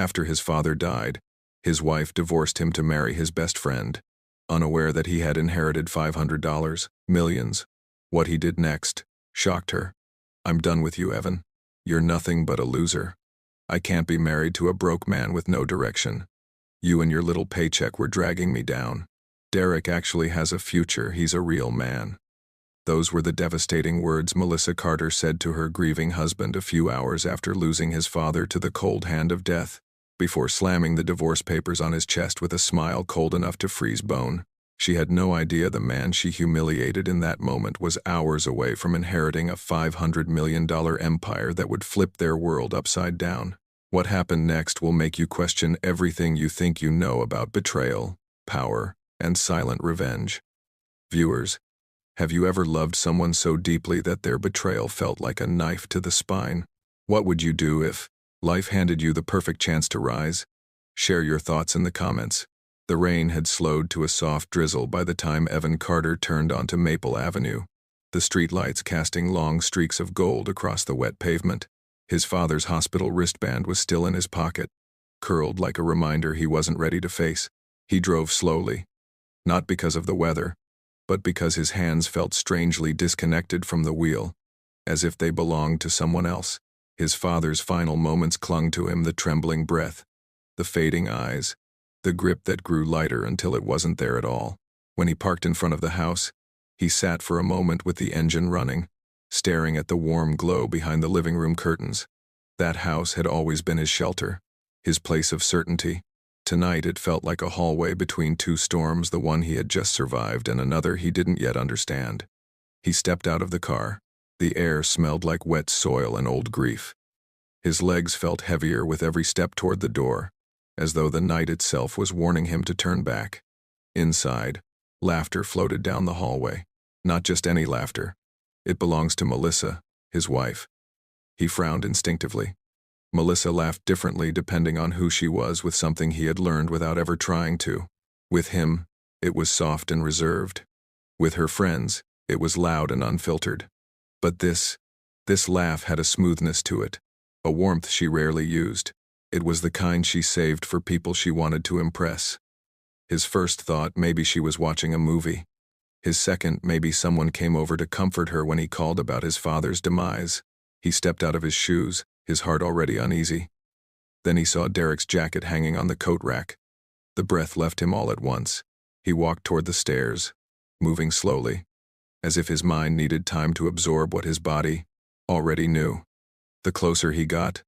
After his father died, his wife divorced him to marry his best friend, unaware that he had inherited $500, millions. What he did next shocked her. "I'm done with you, Evan. You're nothing but a loser. I can't be married to a broke man with no direction. You and your little paycheck were dragging me down. Derek actually has a future. He's a real man." Those were the devastating words Melissa Carter said to her grieving husband a few hours after losing his father to the cold hand of death, before slamming the divorce papers on his chest with a smile cold enough to freeze bone. She had no idea the man she humiliated in that moment was hours away from inheriting a $500 million empire that would flip their world upside down. What happened next will make you question everything you think you know about betrayal, power, and silent revenge. Viewers, have you ever loved someone so deeply that their betrayal felt like a knife to the spine? What would you do if life handed you the perfect chance to rise? Share your thoughts in the comments. The rain had slowed to a soft drizzle by the time Evan Carter turned onto Maple Avenue, the streetlights casting long streaks of gold across the wet pavement. His father's hospital wristband was still in his pocket, curled like a reminder he wasn't ready to face. He drove slowly, not because of the weather, but because his hands felt strangely disconnected from the wheel, as if they belonged to someone else. His father's final moments clung to him, the trembling breath, the fading eyes, the grip that grew lighter until it wasn't there at all. When he parked in front of the house, he sat for a moment with the engine running, staring at the warm glow behind the living room curtains. That house had always been his shelter, his place of certainty. Tonight it felt like a hallway between two storms, the one he had just survived and another he didn't yet understand. He stepped out of the car. The air smelled like wet soil and old grief. His legs felt heavier with every step toward the door, as though the night itself was warning him to turn back. Inside, laughter floated down the hallway. Not just any laughter. It belongs to Melissa, his wife. He frowned instinctively. Melissa laughed differently depending on who she was, with something he had learned without ever trying to. With him, it was soft and reserved. With her friends, it was loud and unfiltered. But this laugh had a smoothness to it, a warmth she rarely used. It was the kind she saved for people she wanted to impress. His first thought, maybe she was watching a movie. His second, maybe someone came over to comfort her when he called about his father's demise. He stepped out of his shoes, his heart already uneasy. Then he saw Derek's jacket hanging on the coat rack. The breath left him all at once. He walked toward the stairs, moving slowly, as if his mind needed time to absorb what his body already knew. The closer he got,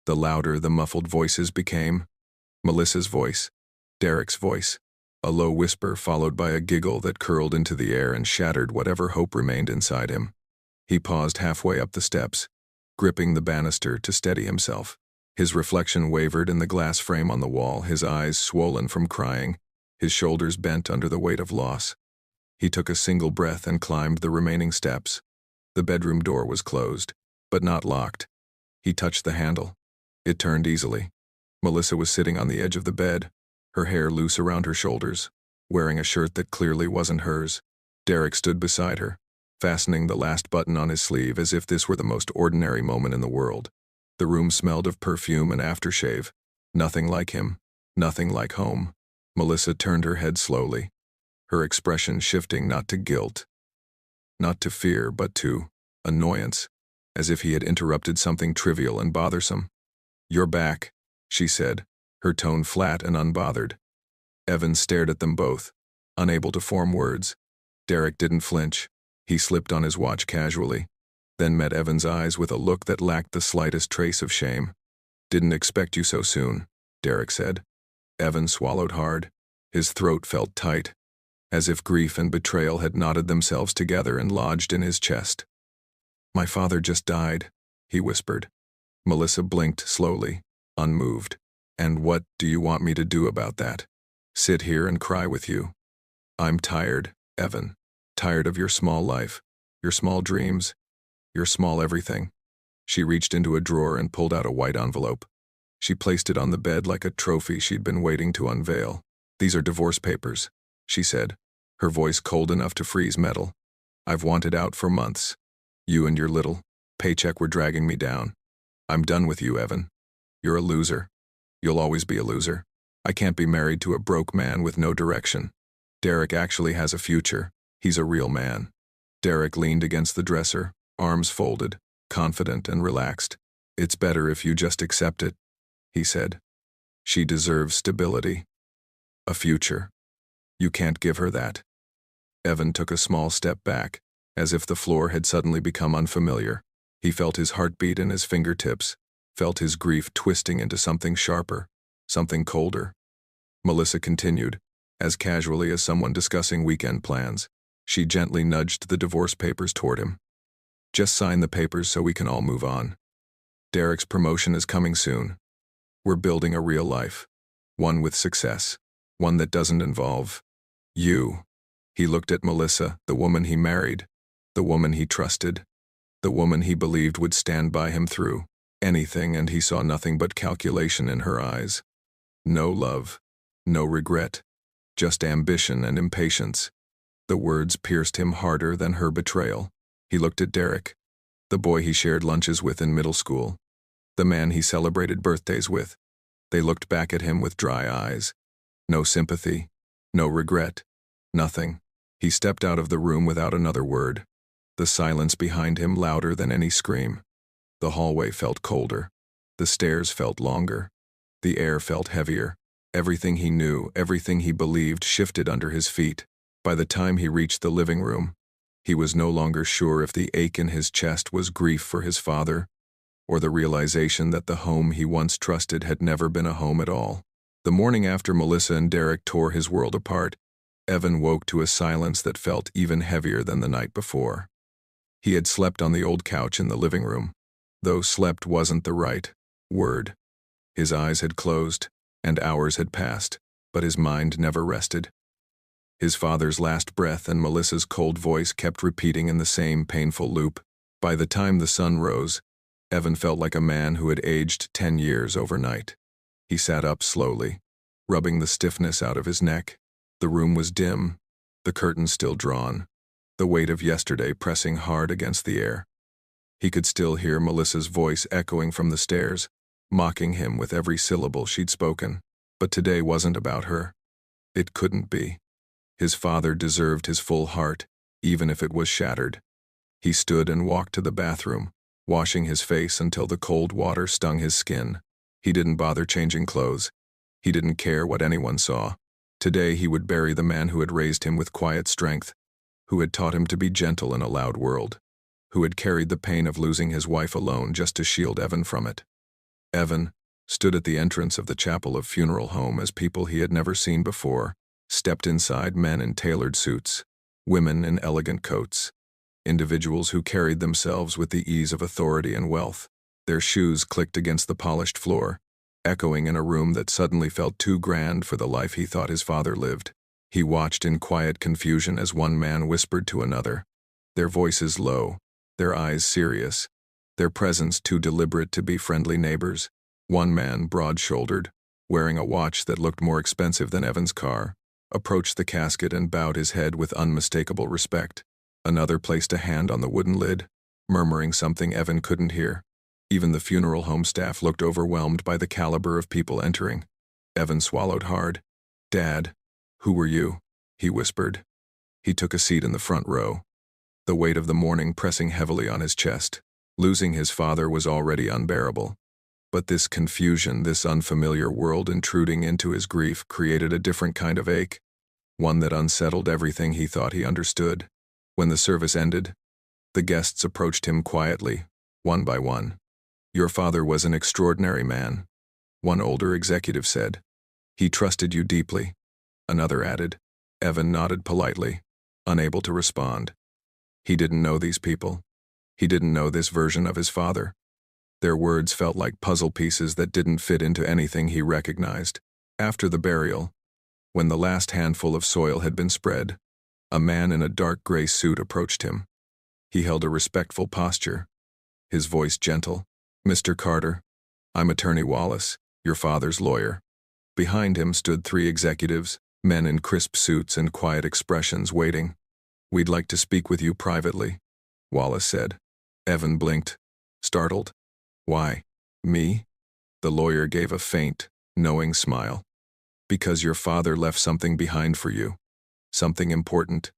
the louder the muffled voices became. Melissa's voice, Derek's voice, a low whisper followed by a giggle that curled into the air and shattered whatever hope remained inside him. He paused halfway up the steps, gripping the banister to steady himself. His reflection wavered in the glass frame on the wall, his eyes swollen from crying, his shoulders bent under the weight of loss. He took a single breath and climbed the remaining steps. The bedroom door was closed, but not locked. He touched the handle. It turned easily. Melissa was sitting on the edge of the bed, her hair loose around her shoulders, wearing a shirt that clearly wasn't hers. Derek stood beside her, fastening the last button on his sleeve as if this were the most ordinary moment in the world. The room smelled of perfume and aftershave. Nothing like him, nothing like home. Melissa turned her head slowly, her expression shifting not to guilt, not to fear, but to annoyance, as if he had interrupted something trivial and bothersome. "You're back," she said, her tone flat and unbothered. Evan stared at them both, unable to form words. Derek didn't flinch. He slipped on his watch casually, then met Evan's eyes with a look that lacked the slightest trace of shame. "Didn't expect you so soon," Derek said. Evan swallowed hard. His throat felt tight, as if grief and betrayal had knotted themselves together and lodged in his chest. "My father just died," he whispered. Melissa blinked slowly, unmoved. "And what do you want me to do about that? Sit here and cry with you?" "I'm tired, Evan. Tired of your small life, your small dreams, your small everything." She reached into a drawer and pulled out a white envelope. She placed it on the bed like a trophy she'd been waiting to unveil. "These are divorce papers," she said, her voice cold enough to freeze metal. "I've wanted out for months. You and your little paycheck were dragging me down. I'm done with you, Evan. You're a loser. You'll always be a loser. I can't be married to a broke man with no direction. Derek actually has a future. He's a real man. Derek leaned against the dresser, arms folded, confident and relaxed. It's better if you just accept it, he said. She deserves stability. A future. You can't give her that. Evan took a small step back, as if the floor had suddenly become unfamiliar. He felt his heartbeat in his fingertips, felt his grief twisting into something sharper, something colder. Melissa continued, as casually as someone discussing weekend plans. She gently nudged the divorce papers toward him. Just sign the papers so we can all move on. Derek's promotion is coming soon. We're building a real life. One with success. One that doesn't involve you. He looked at Melissa, the woman he married, the woman he trusted, the woman he believed would stand by him through anything, and he saw nothing but calculation in her eyes. No love, no regret, just ambition and impatience. The words pierced him harder than her betrayal. He looked at Derek, the boy he shared lunches with in middle school, the man he celebrated birthdays with. They looked back at him with dry eyes. No sympathy, no regret, nothing. He stepped out of the room without another word. The silence behind him louder than any scream. The hallway felt colder. The stairs felt longer. The air felt heavier. Everything he knew, everything he believed shifted under his feet. By the time he reached the living room, he was no longer sure if the ache in his chest was grief for his father, or the realization that the home he once trusted had never been a home at all. The morning after Melissa and Derek tore his world apart, Evan woke to a silence that felt even heavier than the night before. He had slept on the old couch in the living room, though slept wasn't the right word. His eyes had closed, and hours had passed, but his mind never rested. His father's last breath and Melissa's cold voice kept repeating in the same painful loop. By the time the sun rose, Evan felt like a man who had aged 10 years overnight. He sat up slowly, rubbing the stiffness out of his neck. The room was dim, the curtains still drawn, the weight of yesterday pressing hard against the air. He could still hear Melissa's voice echoing from the stairs, mocking him with every syllable she'd spoken. But today wasn't about her. It couldn't be. His father deserved his full heart, even if it was shattered. He stood and walked to the bathroom, washing his face until the cold water stung his skin. He didn't bother changing clothes. He didn't care what anyone saw. Today he would bury the man who had raised him with quiet strength, who had taught him to be gentle in a loud world, who had carried the pain of losing his wife alone just to shield Evan from it. Evan stood at the entrance of the chapel of funeral home as people he had never seen before stepped inside, men in tailored suits, women in elegant coats, individuals who carried themselves with the ease of authority and wealth. Their shoes clicked against the polished floor, echoing in a room that suddenly felt too grand for the life he thought his father lived. He watched in quiet confusion as one man whispered to another, their voices low, their eyes serious, their presence too deliberate to be friendly neighbors. One man, broad-shouldered, wearing a watch that looked more expensive than Evan's car, approached the casket and bowed his head with unmistakable respect. Another placed a hand on the wooden lid, murmuring something Evan couldn't hear. Even the funeral home staff looked overwhelmed by the caliber of people entering. Evan swallowed hard. "Dad, who were you?" he whispered. He took a seat in the front row, the weight of the morning pressing heavily on his chest. Losing his father was already unbearable. But this confusion, this unfamiliar world intruding into his grief, created a different kind of ache, one that unsettled everything he thought he understood. When the service ended, the guests approached him quietly, one by one. "Your father was an extraordinary man," one older executive said. "He trusted you deeply," another added. Evan nodded politely, unable to respond. He didn't know these people. He didn't know this version of his father. Their words felt like puzzle pieces that didn't fit into anything he recognized. After the burial, when the last handful of soil had been spread, a man in a dark gray suit approached him. He held a respectful posture, his voice gentle. "Mr. Carter, I'm Attorney Wallace, your father's lawyer." Behind him stood 3 executives, men in crisp suits and quiet expressions, waiting. "We'd like to speak with you privately," Wallace said. Evan blinked, startled. "Why, me?" The lawyer gave a faint, knowing smile. Because your father left something behind for you. Something important.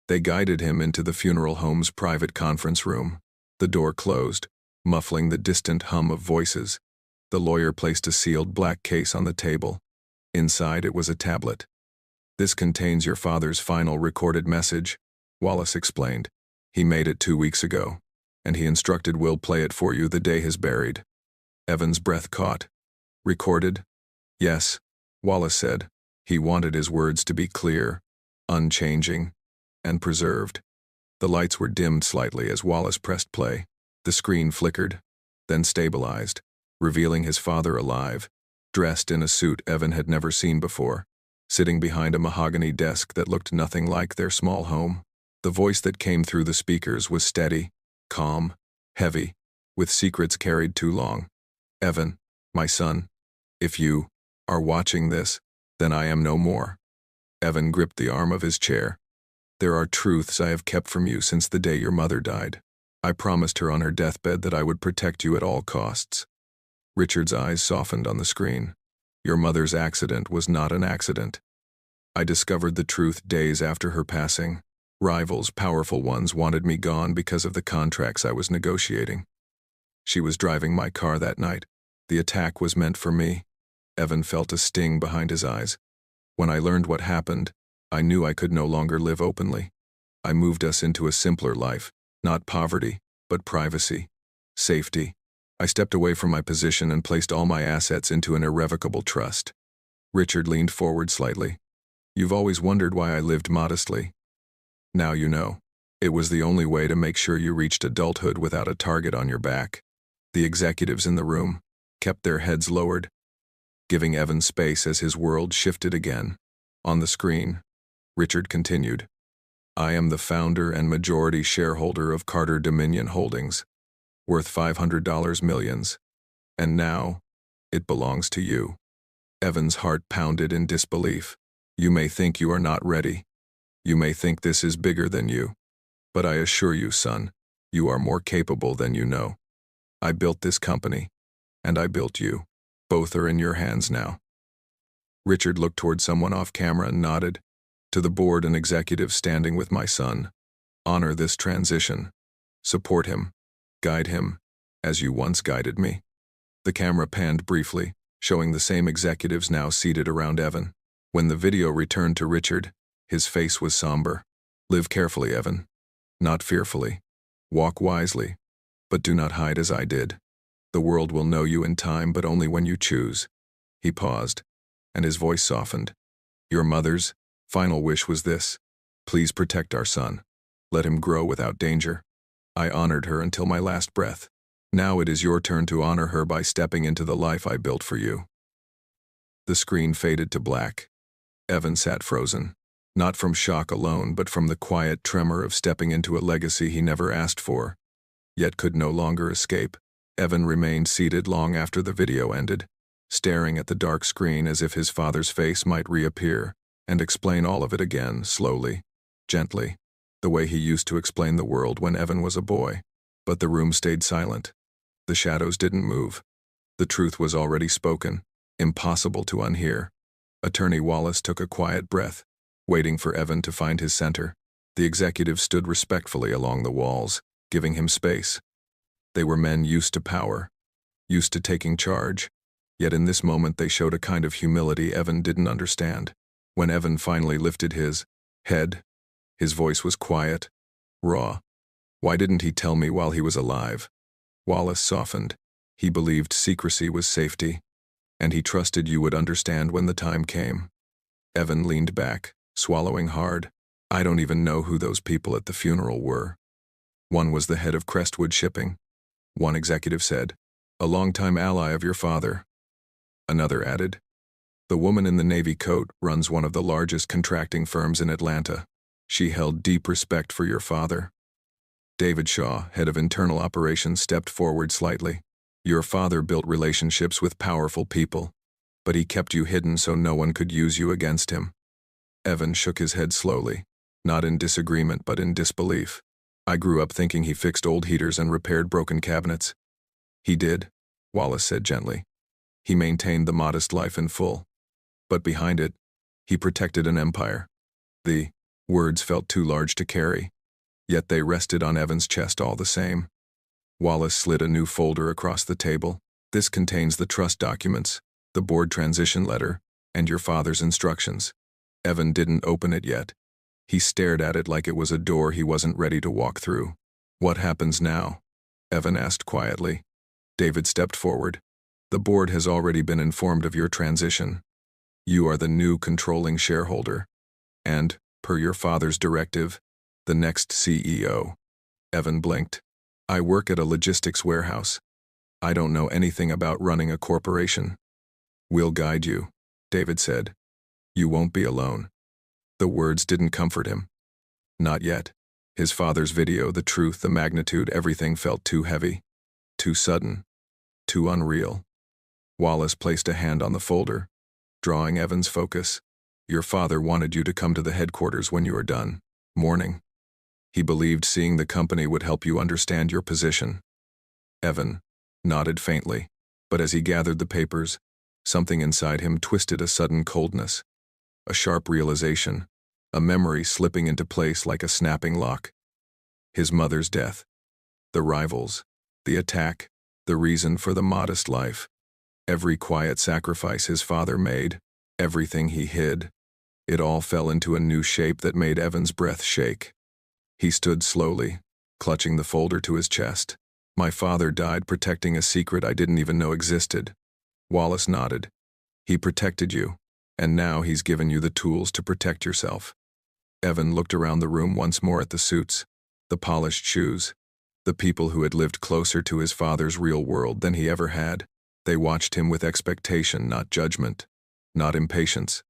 They guided him into the funeral home's private conference room. The door closed, muffling the distant hum of voices. The lawyer placed a sealed black case on the table. Inside it was a tablet. This contains your father's final recorded message, Wallace explained. He made it 2 weeks ago, and he instructed Will play it for you the day he's buried. Evan's breath caught. Recorded? Yes, Wallace said. He wanted his words to be clear, unchanging, and preserved. The lights were dimmed slightly as Wallace pressed play. The screen flickered, then stabilized, revealing his father alive, dressed in a suit Evan had never seen before, sitting behind a mahogany desk that looked nothing like their small home. The voice that came through the speakers was steady, calm, heavy, with secrets carried too long. Evan, my son, if you are watching this, then I am no more. Evan gripped the arm of his chair. There are truths I have kept from you since the day your mother died. I promised her on her deathbed that I would protect you at all costs. Richard's eyes softened on the screen. Your mother's accident was not an accident. I discovered the truth days after her passing. Rivals, powerful ones, wanted me gone because of the contracts I was negotiating. She was driving my car that night. The attack was meant for me. Evan felt a sting behind his eyes. When I learned what happened, I knew I could no longer live openly. I moved us into a simpler life, not poverty, but privacy, safety. I stepped away from my position and placed all my assets into an irrevocable trust. Richard leaned forward slightly. You've always wondered why I lived modestly. Now you know. It was the only way to make sure you reached adulthood without a target on your back. The executives in the room kept their heads lowered, giving Evan space as his world shifted again. On the screen, Richard continued, I am the founder and majority shareholder of Carter Dominion Holdings, worth $500 millions. And now, it belongs to you. Evan's heart pounded in disbelief. You may think you are not ready. You may think this is bigger than you. But I assure you, son, you are more capable than you know. I built this company, and I built you. Both are in your hands now. Richard looked toward someone off camera and nodded. To the board and executives standing with my son. Honor this transition. Support him. Guide him, as you once guided me. The camera panned briefly, showing the same executives now seated around Evan. When the video returned to Richard, his face was somber. Live carefully, Evan. Not fearfully. Walk wisely. But do not hide as I did. The world will know you in time, but only when you choose. He paused, and his voice softened. Your mother's final wish was this. Please protect our son. Let him grow without danger. I honored her until my last breath. Now it is your turn to honor her by stepping into the life I built for you. The screen faded to black. Evan sat frozen, not from shock alone, but from the quiet tremor of stepping into a legacy he never asked for, yet could no longer escape. Evan remained seated long after the video ended, staring at the dark screen as if his father's face might reappear and explain all of it again, slowly, gently, the way he used to explain the world when Evan was a boy. But the room stayed silent. The shadows didn't move. The truth was already spoken, impossible to unhear. Attorney Wallace took a quiet breath, waiting for Evan to find his center. The executives stood respectfully along the walls, giving him space. They were men used to power, used to taking charge, yet in this moment they showed a kind of humility Evan didn't understand. When Evan finally lifted his head, his voice was quiet, raw. Why didn't he tell me while he was alive? Wallace softened. He believed secrecy was safety, and he trusted you would understand when the time came. Evan leaned back, swallowing hard. I don't even know who those people at the funeral were. One was the head of Crestwood Shipping. One executive said, a longtime ally of your father. Another added, the woman in the navy coat runs one of the largest contracting firms in Atlanta. She held deep respect for your father. David Shaw, head of internal operations, stepped forward slightly. Your father built relationships with powerful people, but he kept you hidden so no one could use you against him. Evan shook his head slowly, not in disagreement but in disbelief. I grew up thinking he fixed old heaters and repaired broken cabinets. He did, Wallace said gently. He maintained the modest life in full. But behind it, he protected an empire. The words felt too large to carry, yet they rested on Evan's chest all the same. Wallace slid a new folder across the table. This contains the trust documents, the board transition letter, and your father's instructions. Evan didn't open it yet. He stared at it like it was a door he wasn't ready to walk through. What happens now? Evan asked quietly. David stepped forward. The board has already been informed of your transition. You are the new controlling shareholder. And, per your father's directive, the next CEO. Evan blinked. I work at a logistics warehouse. I don't know anything about running a corporation. We'll guide you, David said. You won't be alone. The words didn't comfort him. Not yet. His father's video, the truth, the magnitude, everything felt too heavy, too sudden, too unreal. Wallace placed a hand on the folder, drawing Evan's focus. Your father wanted you to come to the headquarters when you are done. Morning. He believed seeing the company would help you understand your position. Evan nodded faintly, but as he gathered the papers, something inside him twisted a sudden coldness. A sharp realization, a memory slipping into place like a snapping lock. His mother's death. The rivals. The attack. The reason for the modest life. Every quiet sacrifice his father made. Everything he hid. It all fell into a new shape that made Evan's breath shake. He stood slowly, clutching the folder to his chest. My father died protecting a secret I didn't even know existed. Wallace nodded. He protected you, and now he's given you the tools to protect yourself. Evan looked around the room once more at the suits, the polished shoes, the people who had lived closer to his father's real world than he ever had. They watched him with expectation, not judgment, not impatience,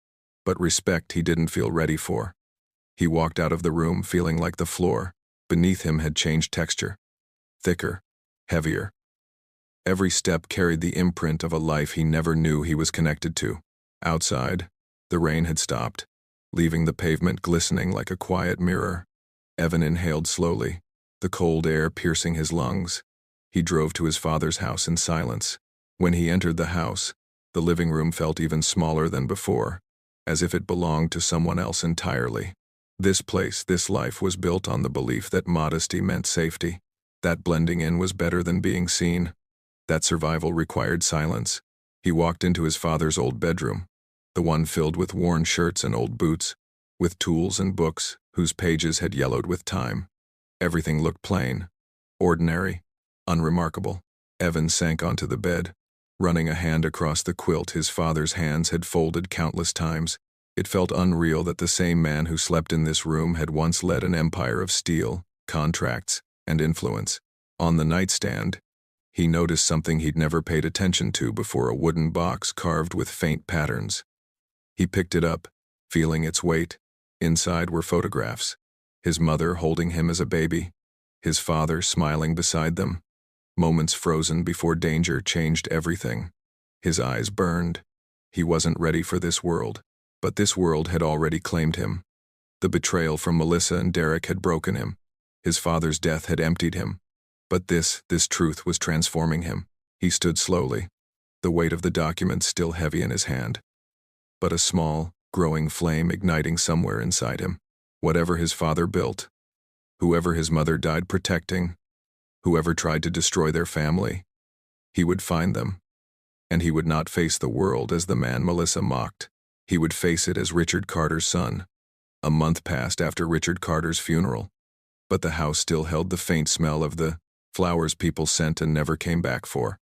but respect he didn't feel ready for. He walked out of the room feeling like the floor beneath him had changed texture. Thicker, heavier. Every step carried the imprint of a life he never knew he was connected to. Outside, the rain had stopped, leaving the pavement glistening like a quiet mirror. Evan inhaled slowly, the cold air piercing his lungs. He drove to his father's house in silence. When he entered the house, the living room felt even smaller than before, as if it belonged to someone else entirely. This place, this life was built on the belief that modesty meant safety, that blending in was better than being seen, that survival required silence. He walked into his father's old bedroom, the one filled with worn shirts and old boots, with tools and books whose pages had yellowed with time. Everything looked plain, ordinary, unremarkable. Evan sank onto the bed, running a hand across the quilt his father's hands had folded countless times. It felt unreal that the same man who slept in this room had once led an empire of steel, contracts, and influence. On the nightstand, he noticed something he'd never paid attention to before, a wooden box carved with faint patterns. He picked it up, feeling its weight. Inside were photographs. His mother holding him as a baby, his father smiling beside them. Moments frozen before danger changed everything. His eyes burned. He wasn't ready for this world. But this world had already claimed him. The betrayal from Melissa and Derek had broken him. His father's death had emptied him. But this truth was transforming him. He stood slowly, the weight of the documents still heavy in his hand. But a small, growing flame igniting somewhere inside him. Whatever his father built, whoever his mother died protecting, whoever tried to destroy their family, he would find them. And he would not face the world as the man Melissa mocked. He would face it as Richard Carter's son. A month passed after Richard Carter's funeral, but the house still held the faint smell of the flowers people sent and never came back for.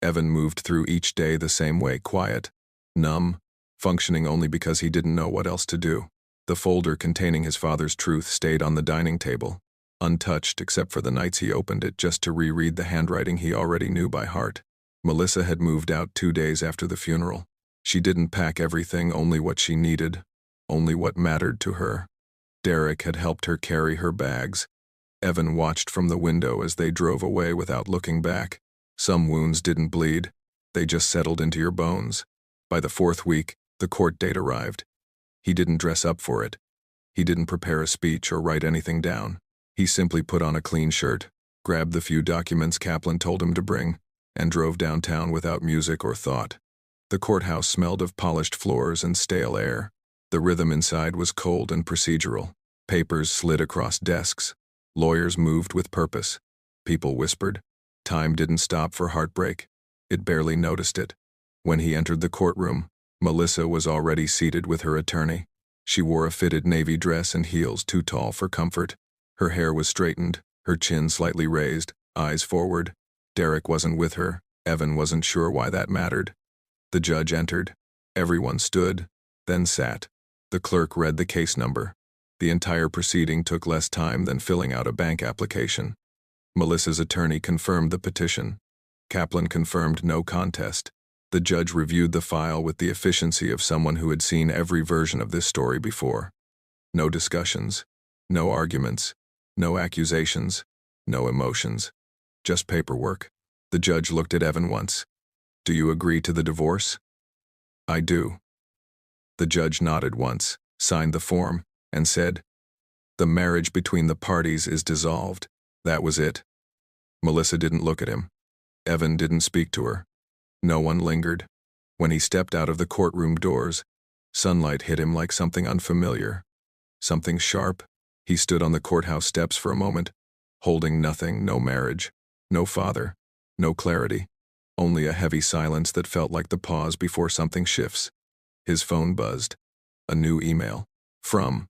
Evan moved through each day the same way, quiet, numb, functioning only because he didn't know what else to do. The folder containing his father's truth stayed on the dining table, untouched except for the nights he opened it just to reread the handwriting he already knew by heart. Melissa had moved out 2 days after the funeral. She didn't pack everything, only what she needed, only what mattered to her. Derek had helped her carry her bags. Evan watched from the window as they drove away without looking back. Some wounds didn't bleed. They just settled into your bones. By the 4th week, the court date arrived. He didn't dress up for it. He didn't prepare a speech or write anything down. He simply put on a clean shirt, grabbed the few documents Kaplan told him to bring, and drove downtown without music or thought. The courthouse smelled of polished floors and stale air. The rhythm inside was cold and procedural. Papers slid across desks. Lawyers moved with purpose. People whispered. Time didn't stop for heartbreak. It barely noticed it. When he entered the courtroom, Melissa was already seated with her attorney. She wore a fitted navy dress and heels too tall for comfort. Her hair was straightened, her chin slightly raised, eyes forward. Derek wasn't with her. Evan wasn't sure why that mattered. The judge entered. Everyone stood, then sat. The clerk read the case number. The entire proceeding took less time than filling out a bank application. Melissa's attorney confirmed the petition. Kaplan confirmed no contest. The judge reviewed the file with the efficiency of someone who had seen every version of this story before. No discussions, no arguments, no accusations, no emotions. Just paperwork. The judge looked at Evan once. Do you agree to the divorce? I do. The judge nodded once, signed the form, and said, the marriage between the parties is dissolved. That was it. Melissa didn't look at him. Evan didn't speak to her. No one lingered. When he stepped out of the courtroom doors, sunlight hit him like something unfamiliar. Something sharp. He stood on the courthouse steps for a moment, holding nothing, no marriage, no father, no clarity, only a heavy silence that felt like the pause before something shifts. His phone buzzed. A new email. From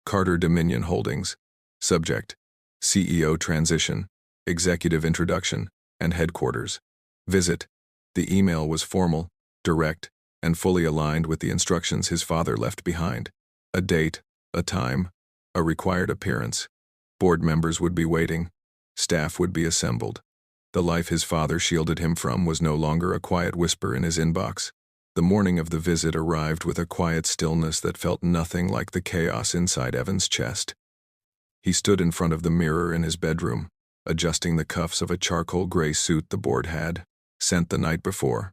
Carter Dominion Holdings. Subject: CEO transition, executive introduction, and headquarters. Visit. The email was formal, direct, and fully aligned with the instructions his father left behind. A date, a time, a required appearance. Board members would be waiting. Staff would be assembled. The life his father shielded him from was no longer a quiet whisper in his inbox. The morning of the visit arrived with a quiet stillness that felt nothing like the chaos inside Evan's chest. He stood in front of the mirror in his bedroom, adjusting the cuffs of a charcoal gray suit the board had sent the night before.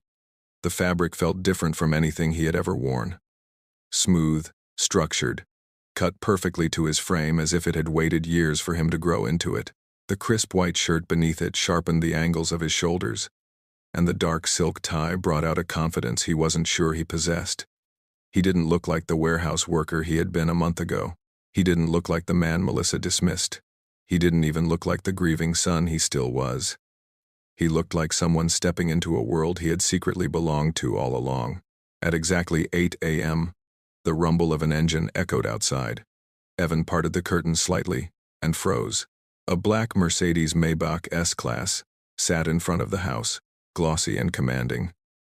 The fabric felt different from anything he had ever worn. Smooth, structured, cut perfectly to his frame as if it had waited years for him to grow into it. The crisp white shirt beneath it sharpened the angles of his shoulders, and the dark silk tie brought out a confidence he wasn't sure he possessed. He didn't look like the warehouse worker he had been a month ago. He didn't look like the man Melissa dismissed. He didn't even look like the grieving son he still was. He looked like someone stepping into a world he had secretly belonged to all along. At exactly 8 a.m., the rumble of an engine echoed outside. Evan parted the curtains slightly and froze. A black Mercedes Maybach S-Class sat in front of the house, glossy and commanding,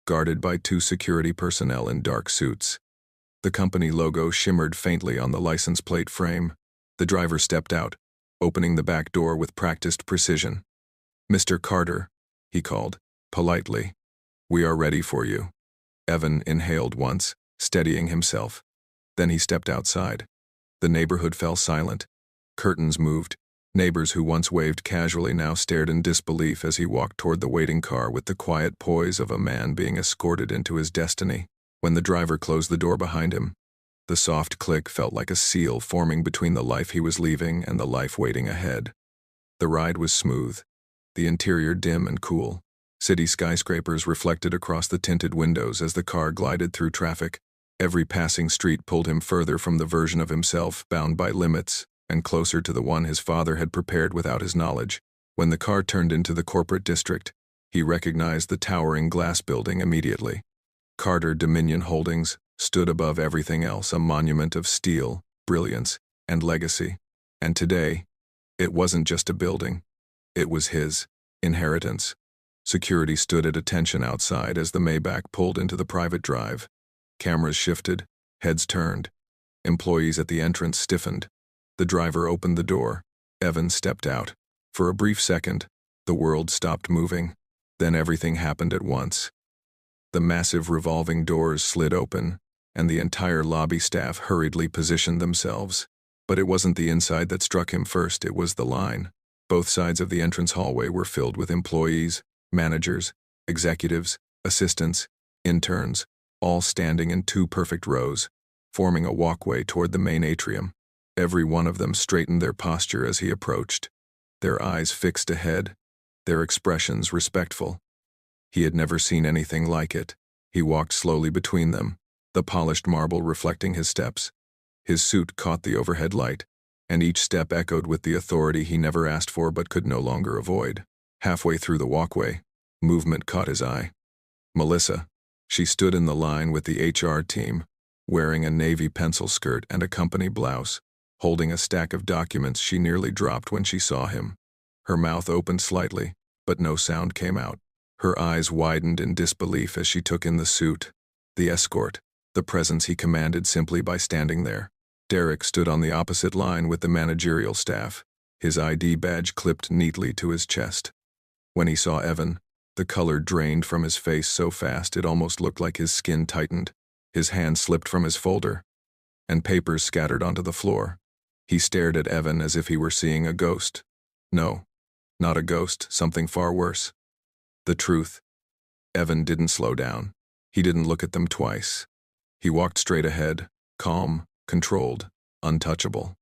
guarded by two security personnel in dark suits. The company logo shimmered faintly on the license plate frame. The driver stepped out, opening the back door with practiced precision. Mr. Carter, he called, politely. We are ready for you. Evan inhaled once, steadying himself. Then he stepped outside. The neighborhood fell silent. Curtains moved. Neighbors who once waved casually now stared in disbelief as he walked toward the waiting car with the quiet poise of a man being escorted into his destiny. When the driver closed the door behind him, the soft click felt like a seal forming between the life he was leaving and the life waiting ahead. The ride was smooth, the interior dim and cool. City skyscrapers reflected across the tinted windows as the car glided through traffic. Every passing street pulled him further from the version of himself bound by limits and closer to the one his father had prepared without his knowledge. When the car turned into the corporate district, he recognized the towering glass building immediately. Carter Dominion Holdings stood above everything else, a monument of steel, brilliance, and legacy. And today, it wasn't just a building. It was his inheritance. Security stood at attention outside as the Maybach pulled into the private drive. Cameras shifted, heads turned. Employees at the entrance stiffened. The driver opened the door. Evan stepped out. For a brief second, the world stopped moving. Then everything happened at once. The massive revolving doors slid open, and the entire lobby staff hurriedly positioned themselves. But it wasn't the inside that struck him first, it was the line. Both sides of the entrance hallway were filled with employees, managers, executives, assistants, interns, all standing in two perfect rows, forming a walkway toward the main atrium. Every one of them straightened their posture as he approached, their eyes fixed ahead, their expressions respectful. He had never seen anything like it. He walked slowly between them, the polished marble reflecting his steps. His suit caught the overhead light, and each step echoed with the authority he never asked for but could no longer avoid. Halfway through the walkway, movement caught his eye. Melissa. She stood in the line with the HR team, wearing a navy pencil skirt and a company blouse, holding a stack of documents she nearly dropped when she saw him. Her mouth opened slightly, but no sound came out. Her eyes widened in disbelief as she took in the suit, the escort, the presence he commanded simply by standing there. Derek stood on the opposite line with the managerial staff, his ID badge clipped neatly to his chest. When he saw Evan, the color drained from his face so fast it almost looked like his skin tightened. His hand slipped from his folder, and papers scattered onto the floor. He stared at Evan as if he were seeing a ghost. No, not a ghost, something far worse. The truth. Evan didn't slow down. He didn't look at them twice. He walked straight ahead, calm, controlled, untouchable.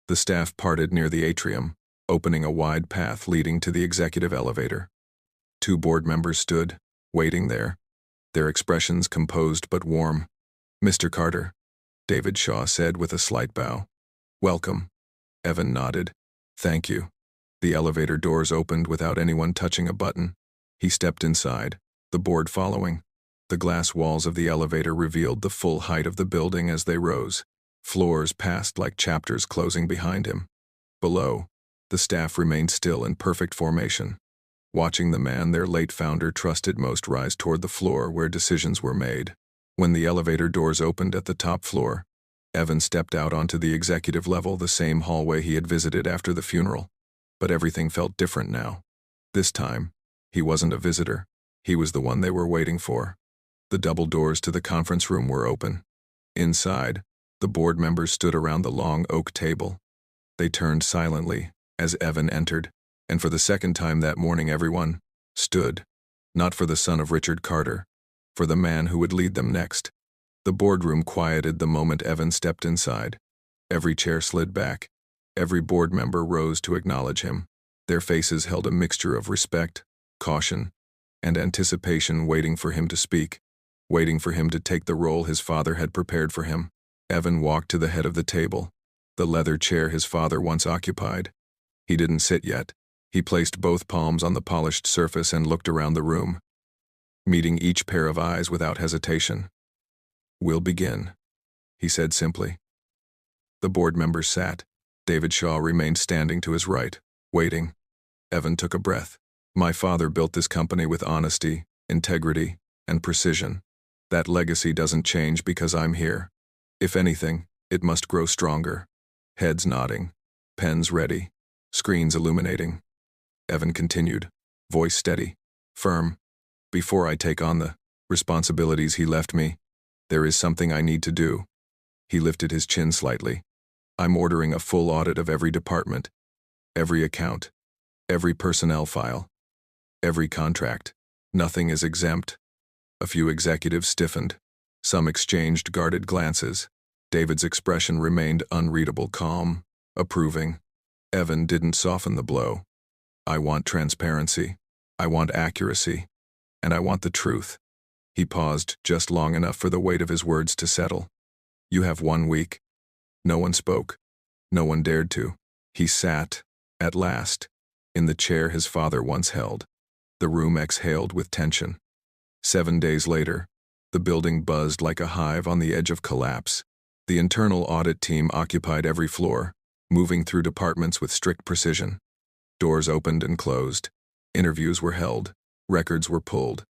The staff parted near the atrium, opening a wide path leading to the executive elevator. 2 board members stood, waiting there, their expressions composed but warm. "Mr. Carter," David Shaw said with a slight bow. "Welcome." Evan nodded. "Thank you." The elevator doors opened without anyone touching a button. He stepped inside, the board following. The glass walls of the elevator revealed the full height of the building as they rose. Floors passed like chapters closing behind him. Below, the staff remained still in perfect formation, watching the man their late founder trusted most rise toward the floor where decisions were made. When the elevator doors opened at the top floor, Evan stepped out onto the executive level, the same hallway he had visited after the funeral. But everything felt different now. This time, he wasn't a visitor. He was the one they were waiting for. The double doors to the conference room were open. Inside, the board members stood around the long oak table. They turned silently as Evan entered, and for the second time that morning everyone stood, not for the son of Richard Carter, for the man who would lead them next. The boardroom quieted the moment Evan stepped inside. Every chair slid back. Every board member rose to acknowledge him. Their faces held a mixture of respect, caution, and anticipation, waiting for him to speak, waiting for him to take the role his father had prepared for him. Evan walked to the head of the table, the leather chair his father once occupied. He didn't sit yet. He placed both palms on the polished surface and looked around the room, meeting each pair of eyes without hesitation. "We'll begin," he said simply. The board members sat. David Shaw remained standing to his right, waiting. Evan took a breath. "My father built this company with honesty, integrity, and precision. That legacy doesn't change because I'm here. If anything, it must grow stronger." Heads nodding, pens ready, screens illuminating. Evan continued, voice steady, firm. "Before I take on the responsibilities he left me, there is something I need to do." He lifted his chin slightly. "I'm ordering a full audit of every department, every account, every personnel file, every contract. Nothing is exempt." A few executives stiffened. Some exchanged guarded glances. David's expression remained unreadable, calm, approving. Evan didn't soften the blow. "I want transparency. I want accuracy. And I want the truth." He paused just long enough for the weight of his words to settle. "You have 1 week." No one spoke. No one dared to. He sat, at last, in the chair his father once held. The room exhaled with tension. 7 days later, the building buzzed like a hive on the edge of collapse. The internal audit team occupied every floor, moving through departments with strict precision. Doors opened and closed. Interviews were held. Records were pulled.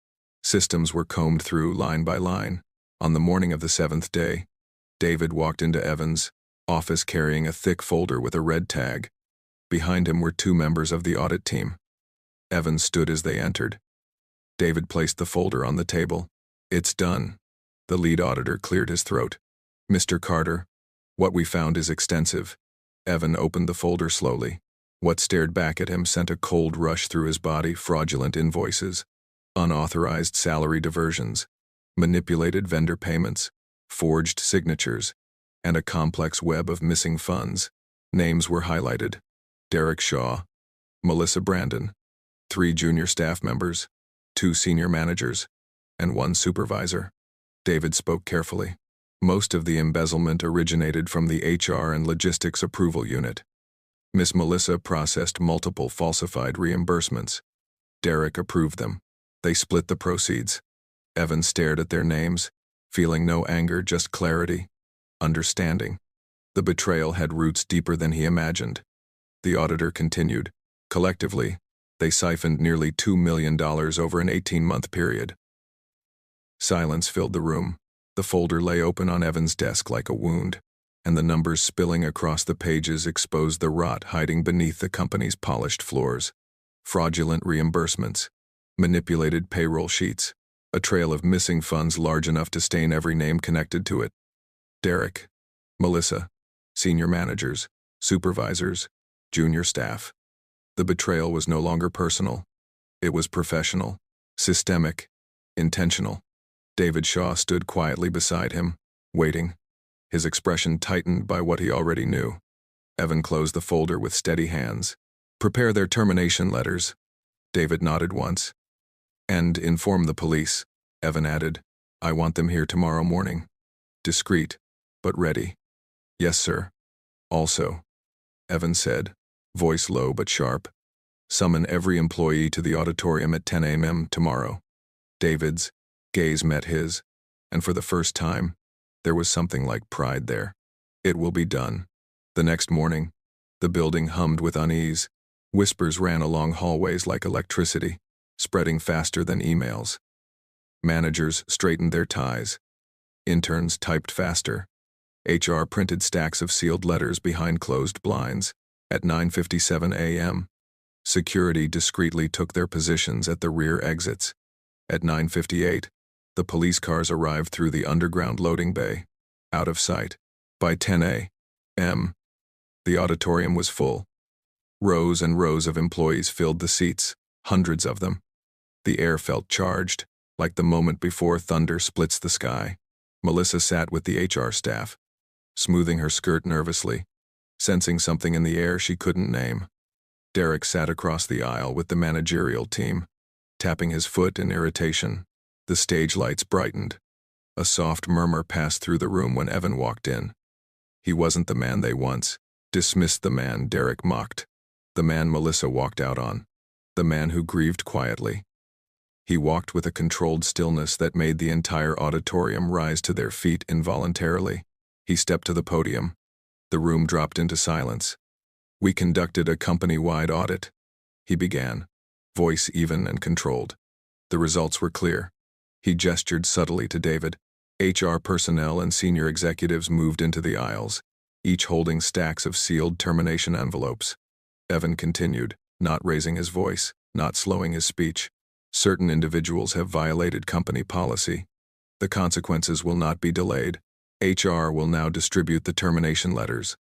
Systems were combed through line by line. On the morning of the 7th day, David walked into Evan's office carrying a thick folder with a red tag. Behind him were 2 members of the audit team. Evan stood as they entered. David placed the folder on the table. "It's done." The lead auditor cleared his throat. "Mr. Carter, what we found is extensive." Evan opened the folder slowly. What stared back at him sent a cold rush through his body: fraudulent invoices, unauthorized salary diversions, manipulated vendor payments, forged signatures, and a complex web of missing funds. Names were highlighted: Derek Shaw, Melissa Brandon, 3 junior staff members, 2 senior managers, and 1 supervisor. David spoke carefully. Most of the embezzlement originated from the HR and Logistics Approval Unit. Miss Melissa processed multiple falsified reimbursements. Derek approved them. They split the proceeds. Evan stared at their names, feeling no anger, just clarity, understanding. The betrayal had roots deeper than he imagined. The auditor continued. Collectively, they siphoned nearly $2 million over an 18-month period. Silence filled the room. The folder lay open on Evan's desk like a wound, and the numbers spilling across the pages exposed the rot hiding beneath the company's polished floors. Fraudulent reimbursements, manipulated payroll sheets, a trail of missing funds large enough to stain every name connected to it. Derek, Melissa, senior managers, supervisors, junior staff. The betrayal was no longer personal. It was professional, systemic, intentional. David Shaw stood quietly beside him, waiting, his expression tightened by what he already knew. Evan closed the folder with steady hands. Prepare their termination letters. David nodded once. And inform the police, Evan added. I want them here tomorrow morning. Discreet, but ready. Yes, sir. Also, Evan said, voice low but sharp. Summon every employee to the auditorium at 10 a.m. tomorrow. David's gaze met his, and for the first time, there was something like pride there. It will be done. The next morning, the building hummed with unease. Whispers ran along hallways like electricity, spreading faster than emails. Managers straightened their ties. Interns typed faster. HR printed stacks of sealed letters behind closed blinds. At 9:57 a.m., security discreetly took their positions at the rear exits. At 9:58, the police cars arrived through the underground loading bay, out of sight. By 10 a.m., the auditorium was full. Rows and rows of employees filled the seats, hundreds of them. The air felt charged, like the moment before thunder splits the sky. Melissa sat with the HR staff, smoothing her skirt nervously, sensing something in the air she couldn't name. Derek sat across the aisle with the managerial team, tapping his foot in irritation. The stage lights brightened. A soft murmur passed through the room when Evan walked in. He wasn't the man they once dismissed, the man Derek mocked, the man Melissa walked out on, the man who grieved quietly. He walked with a controlled stillness that made the entire auditorium rise to their feet involuntarily. He stepped to the podium. The room dropped into silence. We conducted a company-wide audit, he began, voice even and controlled. The results were clear. He gestured subtly to David. HR personnel and senior executives moved into the aisles, each holding stacks of sealed termination envelopes. Evan continued, not raising his voice, not slowing his speech. Certain individuals have violated company policy. The consequences will not be delayed. HR will now distribute the termination letters.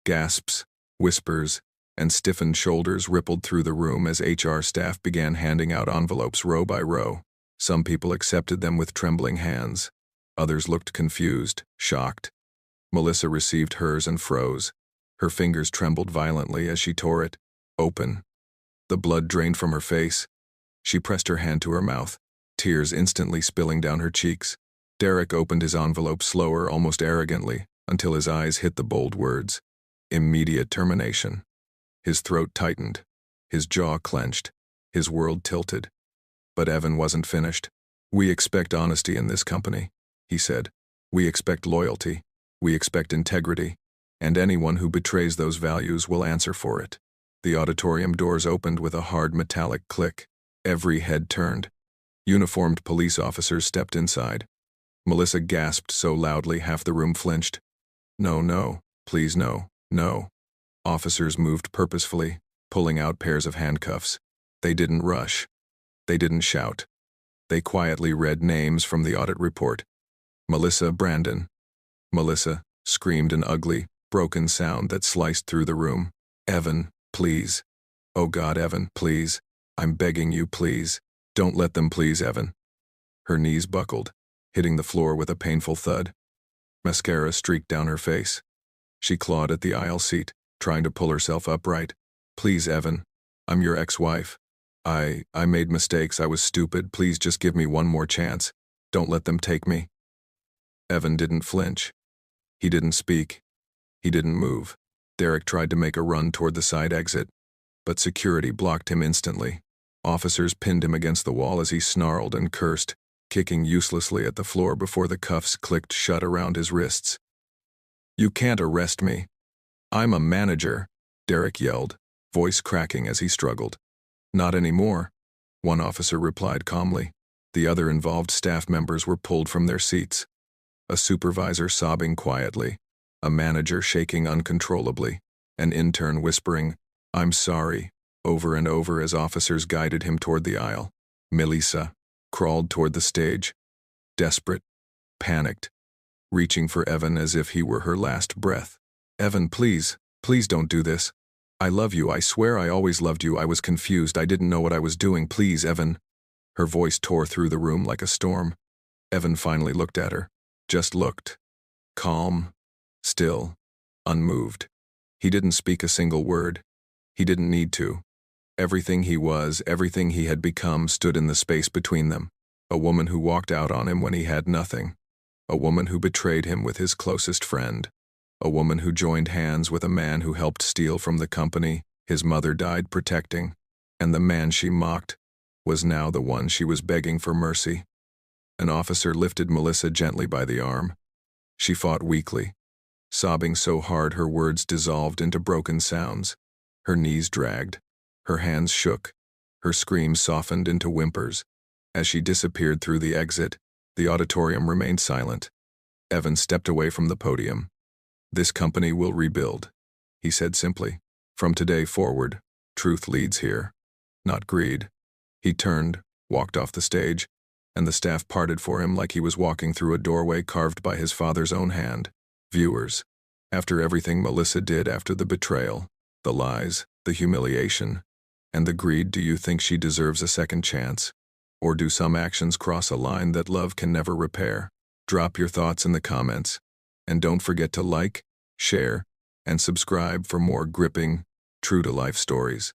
Gasps, whispers, and stiffened shoulders rippled through the room as HR staff began handing out envelopes row by row. Some people accepted them with trembling hands. Others looked confused, shocked. Melissa received hers and froze. Her fingers trembled violently as she tore it open. The blood drained from her face. She pressed her hand to her mouth, tears instantly spilling down her cheeks. Derek opened his envelope slower, almost arrogantly, until his eyes hit the bold words. Immediate termination. His throat tightened. His jaw clenched. His world tilted. But Evan wasn't finished. We expect honesty in this company, he said. We expect loyalty. We expect integrity. And anyone who betrays those values will answer for it. The auditorium doors opened with a hard metallic click. Every head turned. Uniformed police officers stepped inside. Melissa gasped so loudly half the room flinched. No, no, please no, no. Officers moved purposefully, pulling out pairs of handcuffs. They didn't rush. They didn't shout. They quietly read names from the audit report. Melissa Brandon. Melissa screamed an ugly, broken sound that sliced through the room. Evan, please. Oh God, Evan, please. I'm begging you, please. Don't let them, please, Evan. Her knees buckled, hitting the floor with a painful thud. Mascara streaked down her face. She clawed at the aisle seat, trying to pull herself upright. Please, Evan. I'm your ex-wife. I made mistakes. I was stupid. Please just give me one more chance. Don't let them take me. Evan didn't flinch. He didn't speak. He didn't move. Derek tried to make a run toward the side exit, but security blocked him instantly. Officers pinned him against the wall as he snarled and cursed, kicking uselessly at the floor before the cuffs clicked shut around his wrists. "You can't arrest me. I'm a manager," Derek yelled, voice cracking as he struggled. "Not anymore," one officer replied calmly. The other involved staff members were pulled from their seats. A supervisor sobbing quietly, a manager shaking uncontrollably, an intern whispering, "I'm sorry," over and over as officers guided him toward the aisle. Melissa crawled toward the stage, desperate, panicked, reaching for Evan as if he were her last breath. "Evan, please, please don't do this. I love you. I swear I always loved you. I was confused. I didn't know what I was doing. Please, Evan." Her voice tore through the room like a storm. Evan finally looked at her. Just looked. Calm, still, unmoved. He didn't speak a single word. He didn't need to. Everything he was, everything he had become stood in the space between them. A woman who walked out on him when he had nothing. A woman who betrayed him with his closest friend. A woman who joined hands with a man who helped steal from the company his mother died protecting. And the man she mocked was now the one she was begging for mercy. An officer lifted Melissa gently by the arm. She fought weakly, sobbing so hard her words dissolved into broken sounds. Her knees dragged. Her hands shook. Her screams softened into whimpers. As she disappeared through the exit, the auditorium remained silent. Evan stepped away from the podium. "This company will rebuild," he said simply. "From today forward, truth leads here, not greed." He turned, walked off the stage, and the staff parted for him like he was walking through a doorway carved by his father's own hand. Viewers, after everything Melissa did after the betrayal, the lies, the humiliation, and the greed, do you think she deserves a second chance? Or do some actions cross a line that love can never repair? Drop your thoughts in the comments. And don't forget to like, share, and subscribe for more gripping, true-to-life stories.